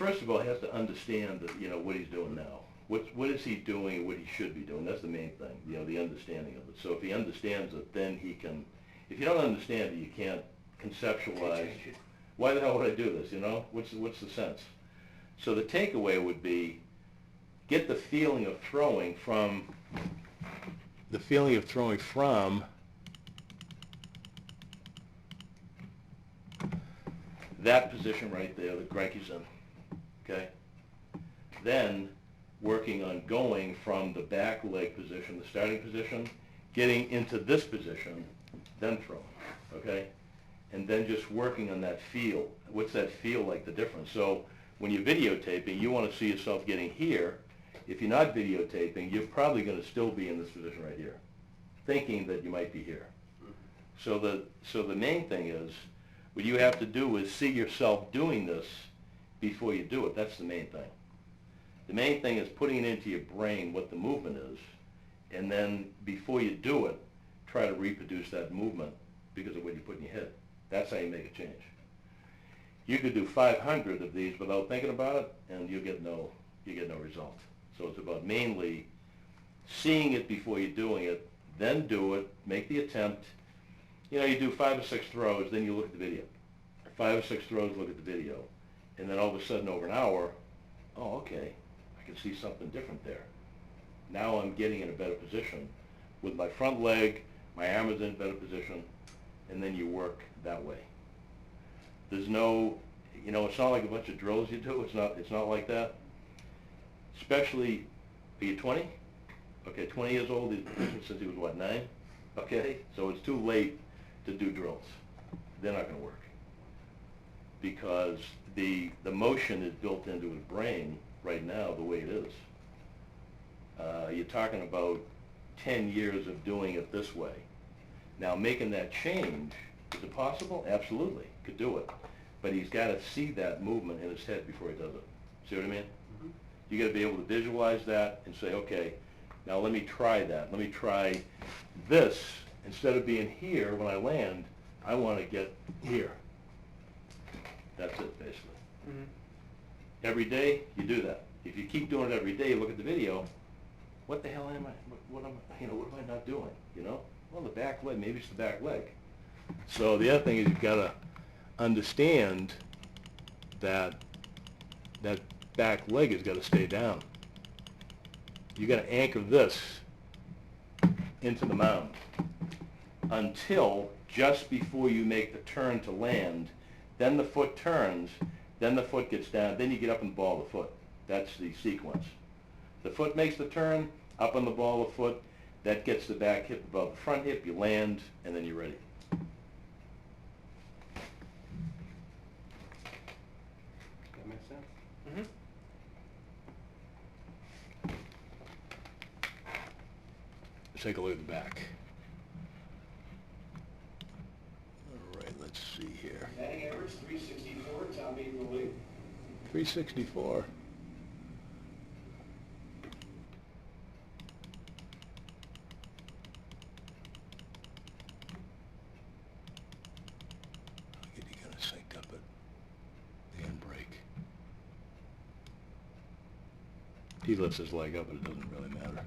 first of all, he has to understand that, what he's doing now. What is he doing and what he should be doing? That's the main thing, the understanding of it. So if he understands it, then he can, if you don't understand it, you can't conceptualize, why the hell would I do this, What's the sense? So the takeaway would be, get the feeling of throwing from that position right there that Greinke's in, okay? Then working on going from the back leg position, the starting position, getting into this position, then throwing, okay? And then just working on that feel. What's that feel like, the difference? So when you're videotaping, you want to see yourself getting here. If you're not videotaping, you're probably going to still be in this position right here, thinking that you might be here. So the main thing is, what you have to do is see yourself doing this before you do it. That's the main thing. The main thing is putting it into your brain what the movement is, and then before you do it, try to reproduce that movement because of what you put in your head. That's how you make a change. You could do 500 of these without thinking about it, and you get no result. So it's about mainly seeing it before you're doing it, then do it, make the attempt. You do 5 or 6 throws, then you look at the video. 5 or 6 throws, look at the video. And then all of a sudden, over an hour, oh, okay, I can see something different there. Now I'm getting in a better position with my front leg, my arm is in a better position, and then you work that way. There's no, it's not like a bunch of drills you do. It's not like that. Especially, are you 20? Okay, 20 years old, since he was, what, 9? Okay, so it's too late to do drills. They're not going to work because the motion is built into his brain right now the way it is. You're talking about 10 years of doing it this way. Now, making that change, is it possible? Absolutely, could do it. But he's got to see that movement in his head before he does it. See what I mean? Mm-hmm. You got to be able to visualize that and say, okay, now let me try that. Let me try this. Instead of being here when I land, I want to get here. That's it, basically. Mm-hmm. Every day, you do that. If you keep doing it every day, you look at the video, what the hell am I, what am I not doing, Well, the back leg, maybe it's the back leg. So the other thing is you've got to understand that that back leg has got to stay down. You got to anchor this into the mound until just before you make the turn to land. Then the foot turns, then the foot gets down, then you get up and ball the foot. That's the sequence. The foot makes the turn, up on the ball of foot, that gets the back hip above the front hip, you land, and then you're ready. That makes sense? Mm-hmm. Let's take a look at the back. All right, let's see here. Batting average, 364, top 8 in the league. 364. Get you kind of synced up at the end break. He lifts his leg up, but it doesn't really matter.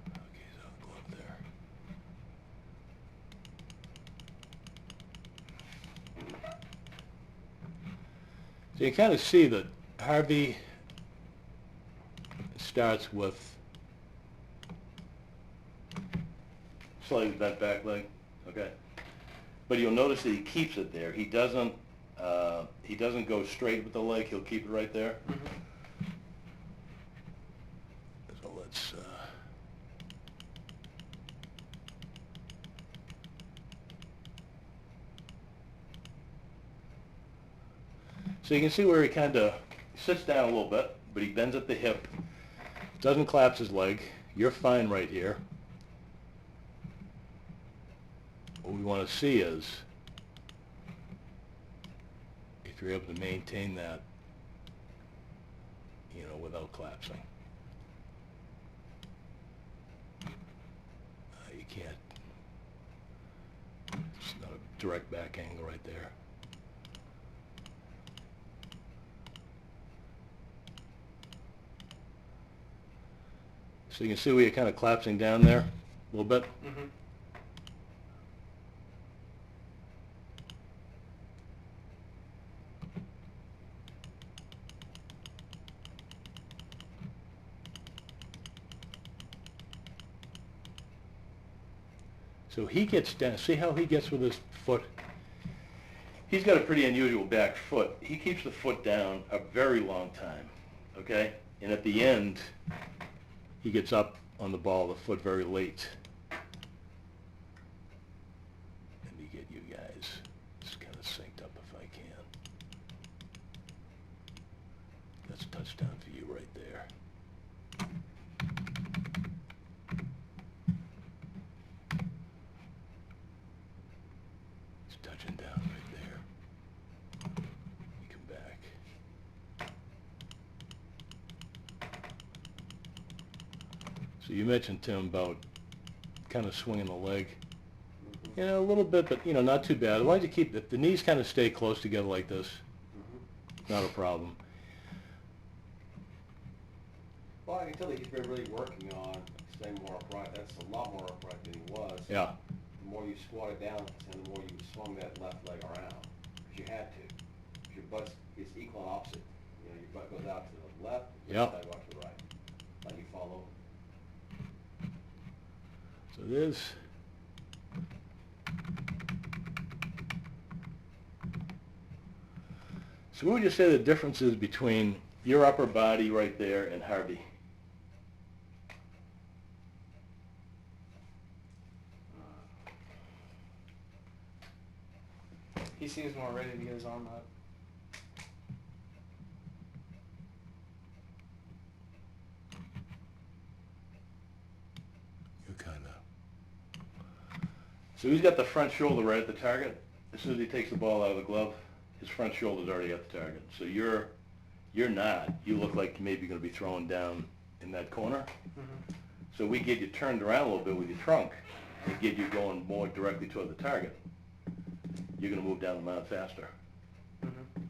Okay, so I'll go up there. So you kind of see that Harvey starts with slightly bent back leg, okay? But you'll notice that he keeps it there. He doesn't go straight with the leg. He'll keep it right there. Mm-hmm. So let's so you can see where he kind of sits down a little bit, but he bends at the hip, doesn't collapse his leg. You're fine right here. What we want to see is if you're able to maintain that, without collapsing. You can't. It's not a direct back angle right there. So you can see where you're kind of collapsing down there a little bit. Mm-hmm. So he gets down, see how he gets with his foot? He's got a pretty unusual back foot. He keeps the foot down a very long time, okay? And at the end, he gets up on the ball of the foot very late. Let me get you guys just kind of synced up if I can. That's a touchdown for you right there. He's touching down right there. You come back. So you mentioned, Tim, about kind of swinging the leg. Mm-hmm. You know, a little bit, but, you know, not too bad. As long as you keep, if the knees kind of stay close together like this, Mm-hmm. not a problem. Well, I can tell that he's been really working on staying more upright. That's a lot more upright than he was. Yeah, The more you squatted down and the more you swung that left leg around, because you had to. 'Cause your butt is equal and opposite. You know, your butt goes out to the left, your Yep. side goes to the right. Like you fall over. so there's, so what would you say the difference is between your upper body right there and Harvey? He seems more ready to get his arm up. You're kind of, so he's got the front shoulder right at the target. As soon as he takes the ball out of the glove, his front shoulder's already at the target. So you're not. You look like maybe you're going to be throwing down in that corner. Mm-hmm. So we get you turned around a little bit with your trunk and get you going more directly toward the target. You're going to move down the mound faster. Mm-hmm.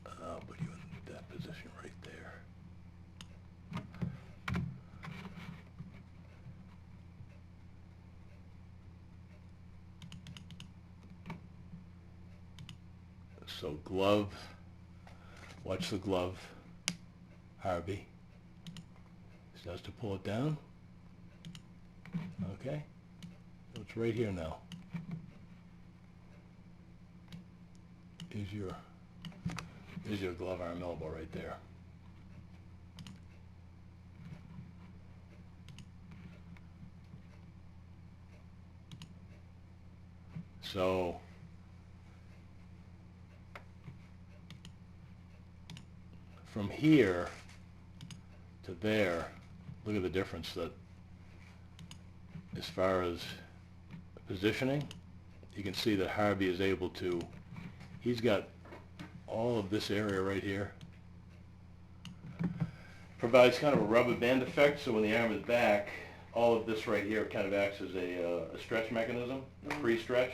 I'll put you in that position right there. So glove, watch the glove, Harvey. Starts to pull it down. Okay, so it's right here now. Is your glove arm elbow right there. So from here to there, look at the difference that as far as positioning, you can see that Harvey is able to, he's got all of this area right here. Provides kind of a rubber band effect, so when the arm is back, all of this right here kind of acts as a stretch mechanism, a pre-stretch.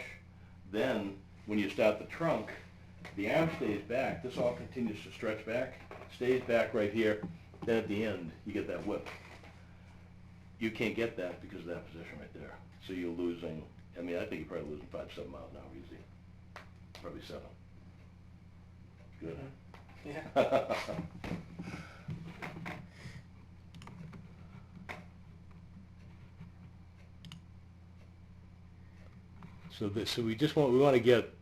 Then, when you start the trunk, the arm stays back. This all continues to stretch back, stays back right here. Then at the end, you get that whip. You can't get that because of that position right there. So you're losing, I mean, I think you're probably losing 5-7 miles an hour easy. Probably 7. Good. Yeah. So we want to get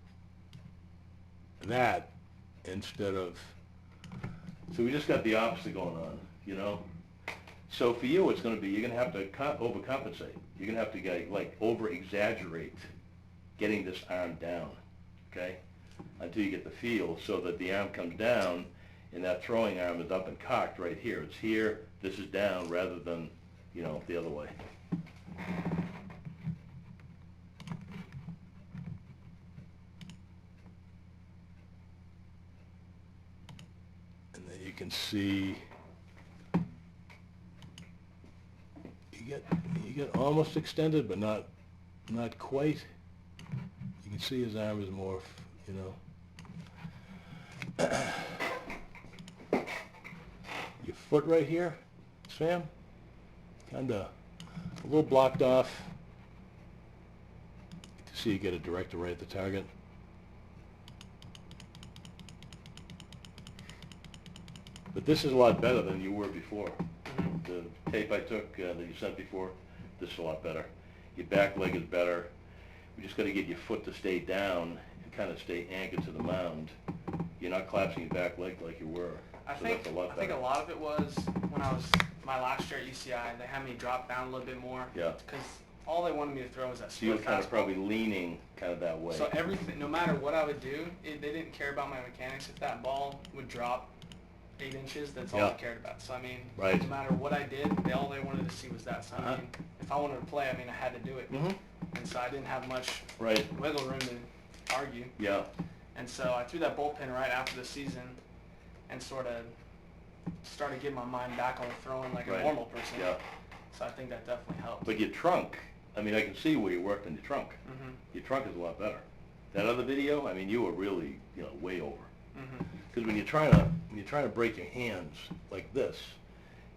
that instead of, so we just got the opposite going on, you know? So for you, it's going to be, you're going to have to overcompensate. You're going to have to get, like, over-exaggerate getting this arm down, okay? Until you get the feel so that the arm comes down and that throwing arm is up and cocked right here. It's here, this is down rather than, you know, the other way. And then you can see you get almost extended, but not quite. You can see his arm is more, you know. Your foot right here, Sam, kinda a little blocked off. You see you get it directed right at the target. But this is a lot better than you were before. The tape I took that you sent before, this is a lot better. Your back leg is better. We just got to get your foot to stay down and kind of stay anchored to the mound. You're not collapsing your back leg like you were. I So think that's a lot I think a better. lot of it was when I was my last year at UCI. They had me drop down a little bit more. Yeah. Because all they wanted me to throw was that So you were split kind of fastball. probably leaning kind of that way. So everything, no matter what I would do, they didn't care about my mechanics. If that ball would drop 8 inches, that's all Yeah. they cared about. So I mean, Right. no matter what I did, all they wanted to see was that. So I Uh-huh. mean, if I wanted to play, I mean, I had to do it. Mhm. And so I didn't have much Right. wiggle room to argue. Yeah. And so I threw that bullpen right after the season and sort of started getting my mind back on throwing like Right. a normal person. Yeah. So I think that definitely helped. But your trunk, I mean, I can see where you worked on your trunk. Mm-hmm. Your trunk is a lot better. That other video, I mean, you were really, you know, way over. Mm-hmm. Because when you're trying to break your hands like this,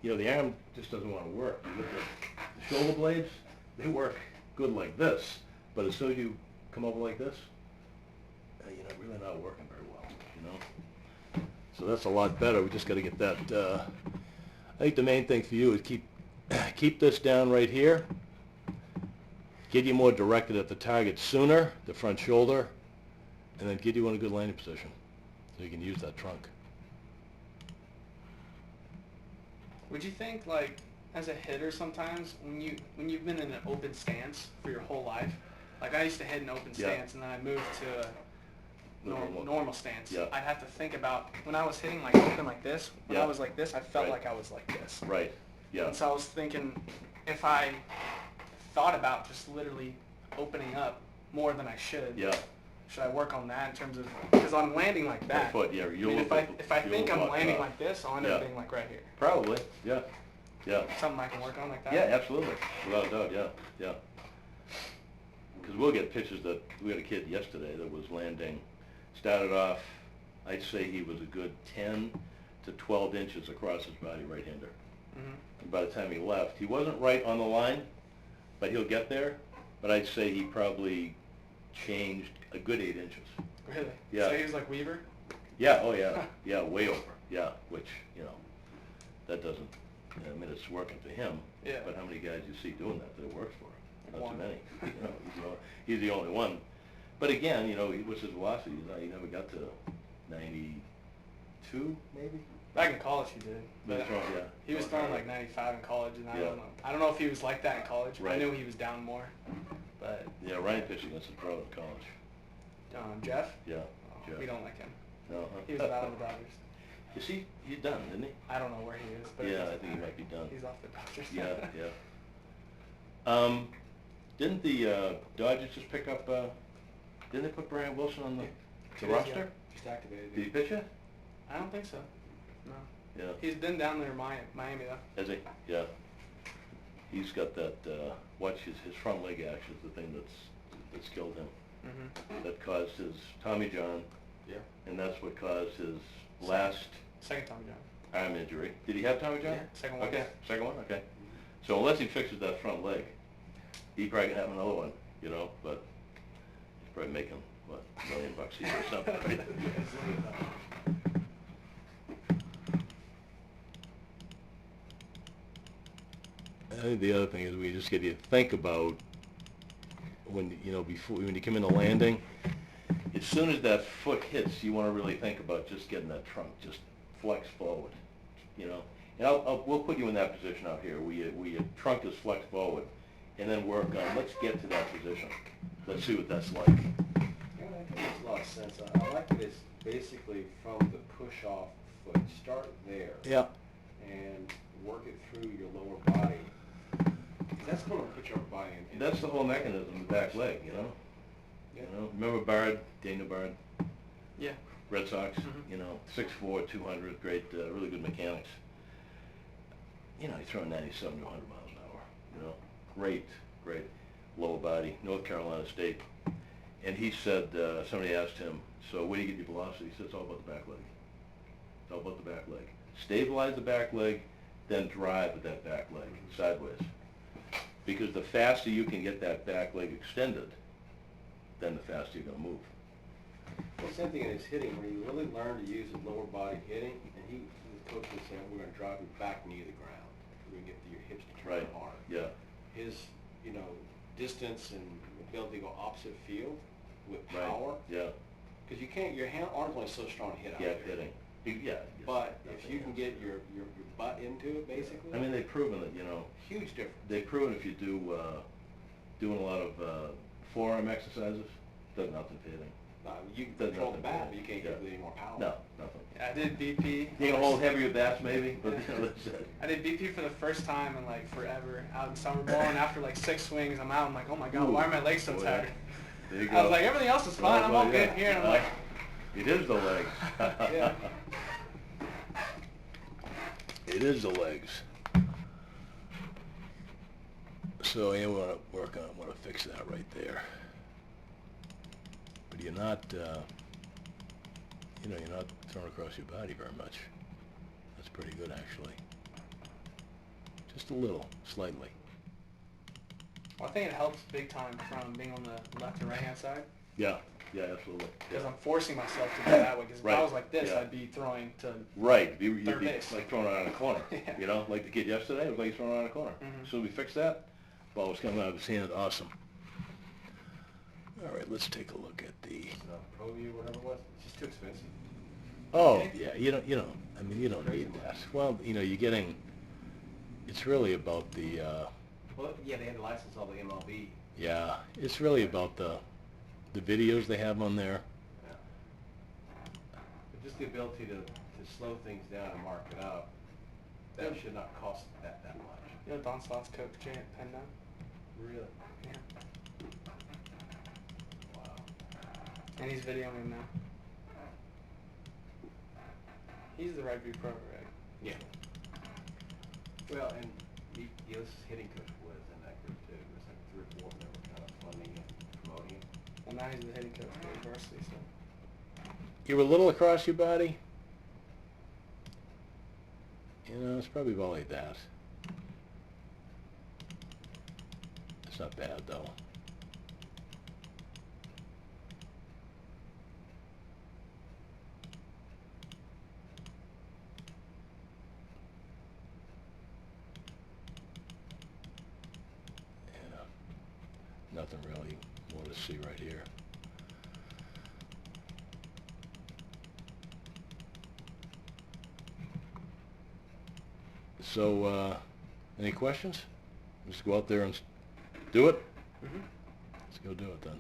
you know, the arm just doesn't want to work. You look at the shoulder blades, they work good like this, but as soon as you come over like this, you're not really not working very well, you know. So that's a lot better. We just got to get that. I think the main thing for you is keep this down right here. Get you more directed at the target sooner, the front shoulder, and then get you in a good landing position so you can use that trunk. Would you think, like, as a hitter sometimes, when you've been in an open stance for your whole life, like I used to hit an open Yeah. stance and then I moved to a normal stance. Yeah. I'd have to think about when I was hitting like open like this. When Yeah. I was like this, I felt Right. like I was like this. Right. Yeah. And so I was thinking, if I thought about just literally opening up more than I should, Yeah. should I work on that in terms of, because I'm landing like that. Foot, yeah. I You'll mean, look if I like- if I you'll think look I'm landing uh, like this, I'll end yeah. up being like right here. Probably. Yeah. Yeah. Something I can work on like that. Yeah, absolutely. Without a doubt, yeah. Yeah. Because we'll get pictures that, we had a kid yesterday that was landing, started off, I'd say he was a good 10 to 12 inches across his body, right-hander. Mm-hmm. And by the time he left, he wasn't right on the line, but he'll get there. But I'd say he probably changed a good 8 inches. Really? Yeah. So he was like Weaver? Yeah, oh yeah, yeah, way over, yeah, which, you know, that doesn't, I mean, it's working for him. Yeah. But how many guys you see doing that it works for? Not One. too many. You know, he's the only one. But again, you know, what's his velocity? He never got to 92, maybe? Back in college he did. But But it's wrong, yeah. he was throwing like 95 in college, and I Yeah. don't know. I don't know if he was like that in college. I Right. knew he was down more. But Yeah, Ryan pitched against his brother in college. Jeff? Yeah, Oh, Jeff. we don't like him. No, huh? He was out of the Dodgers. Is he's done, isn't he? I don't know where he is, but it Yeah, doesn't I think he matter. might be done. He's off the Dodgers. Yeah, yeah. Didn't the Dodgers just pick up, didn't they put Brian Wilson on the He roster? does, Just activated. Did he pitch yet? I don't think so. No. Yeah. He's been down there in Miami though. Has he? Yeah. He's got that, watch his front leg action is the thing that's killed him. Mm-hmm. That caused his Tommy John, Yeah. and that's what caused his last Second Tommy John. arm injury. Did he have Tommy John? Yeah, second one. Okay, second one, okay. So unless he fixes that front leg, he probably can have another one, you know, but he's probably making, what, $1 million a year or something, right? I think the other thing is we just get you to think about when, you know, when you come in the landing, as soon as that foot hits, you want to really think about just getting that trunk, just flex forward, you know. And we'll put you in that position out here, where your trunk is flexed forward, and then work on, let's get to that position. Let's see what that's like. Yeah, that makes a lot of sense. I like that it's basically from the push-off foot. Start there Yeah. and work it through your lower body. That's going to put your upper body in. That's the whole mechanism, the back leg, you know. Yeah. You know, remember Bard, Dana Bard? Yeah. Red Sox, Mhm. you know, 6'4", 200, great, really good mechanics. You know, he's throwing 97 to 100 miles an hour, you know, great, great lower body, North Carolina State. And he said, somebody asked him, so where do you get your velocity? He said, it's all about the back leg. It's all about the back leg. Stabilize the back leg, then drive with that back leg sideways. Because the faster you can get that back leg extended, then the faster you're going to move. Well, same thing in his hitting, where you really learn to use his lower body hitting, and his coach was saying, we're gonna drive your back knee to the ground. We're gonna get your hips to turn Right. hard. Yeah, His, you know, distance and ability to go opposite field with right. power, Yeah, because you can't, your arm's only so strong to hit out yeah, there. hitting. Yeah. But if nothing you can else. get your butt into it, basically. I mean, they've proven that, you know, Huge difference. they've proven if you do, doing a lot of forearm exercises, does nothing for hitting. You can Does control the nothing bat, for but you hitting. can't Yeah. give it any more power. No, nothing. I did BP. You can hold heavier bats maybe, but you know, that's it. I did BP for the first time in like forever out in summer ball, and after like 6 swings, I'm out. I'm like, oh my god, Ooh. why are my legs so Boy, tired? There you I was go. like, everything else is fine. I'm all Well, good yeah. here. And I'm like, It is the legs. Yeah. It is the legs. So you want to work on, want to fix that right there. But you're not, you know, you're not throwing across your body very much. That's pretty good, actually. Just a little, slightly. well, I think it helps big time from being on the left and right hand side, Yeah, yeah, absolutely. because Yeah. I'm forcing myself to go that way. Because if Right. I was like this, Yeah. I'd be throwing to. Right, you'd Third be base. like throwing it around a corner, Yeah. you know, like the kid yesterday, it was like he's throwing it around a corner. Mhm. So we fixed that, ball was coming out of his hand, awesome. All right, let's take a look at the, Pro View, whatever it was, it's just too expensive. oh, yeah, you don't, I mean, you don't need that. Well, you know, you're getting, it's really about the, Well, yeah, they had to license all the MLB. yeah, it's really about the videos they have on there. Yeah. But just the ability to slow things down and mark it up, that should not cost that much. You know, Don Slott's coach, Janet Penda. Really? Yeah. Wow. And he's videoing him now. He's the rugby pro, right? Yeah. Well, and his hitting coach was in that group too. It was like 3 or 4 of them were kind of funding it, promoting it. Well, now he's the hitting coach for the varsity, so. You're a little across your body. You know, it's probably about like that. It's not bad, though. Yeah. Nothing really more to see right here. So, any questions? Just go out there and do it? Mm-hmm. Let's go do it then.